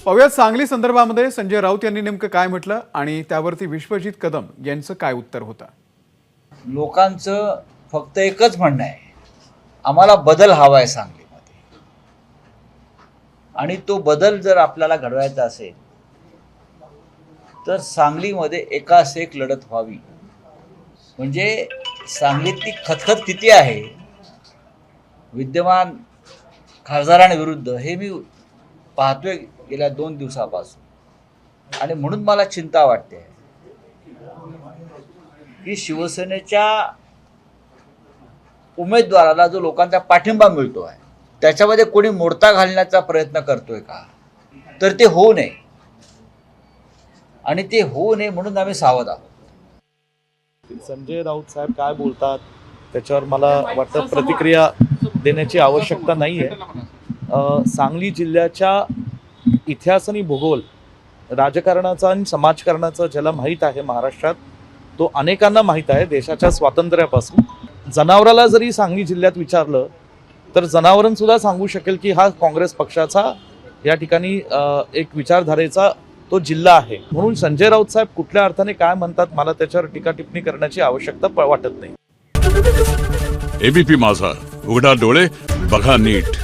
पाहूयात सांगली संदर्भामध्ये संजय राऊत यांनी नेमकं काय म्हटलं आणि त्यावरती विश्वजित कदम यांचं काय उत्तर होतं। लोकांचं फक्त एकच म्हणणं आहे, आम्हाला बदल हवा आहे सांगलीमध्ये, आणि तो बदल जर आपल्याला घडवायचा असेल तर सांगलीमध्ये एकास एक लढत व्हावी। म्हणजे सांगलीतली खतखत किती आहे विद्यमान खासदारांविरुद्ध हे मी पाहतोय गेल्या 2 दिवसापासून, आणि म्हणून मला चिंता वाटते की शिवसेनेच्या उमेदवाराला जो लोकांचा पाठिंबा मिळतो आहे त्याच्यामध्ये कोणी मोडता घालण्याचा प्रयत्न करतोय का, तर ते होऊ नये, आणि ते होऊ नये म्हणून आम्ही सावध आहोत। संजय राऊत साहेब काय बोलतात त्याच्यावर मला वाटतं प्रतिक्रिया देण्याची आवश्यकता नाही आहे। सांगली जिल्ह्याच्या इतिहास आणि भूगोल, राजकारणाचा आणि समाजकारणाचा ज्याला माहीत आहे महाराष्ट्रात, तो अनेकांना माहीत आहे। देशाच्या स्वातंत्र्यापासून जनावराला जरी सांगली जिल्ह्यात विचारलं तर जनावरांसुद्धा सांगू शकेल की हा काँग्रेस पक्षाचा या ठिकाणी एक विचारधारेचा तो जिल्हा आहे। म्हणून संजय राऊत साहेब कुठल्या अर्थाने काय म्हणतात मला त्याच्यावर टीका टिप्पणी करण्याची आवश्यकता वाटत नाही। एबीपी माझा, उघडा डोळे बघा नीट।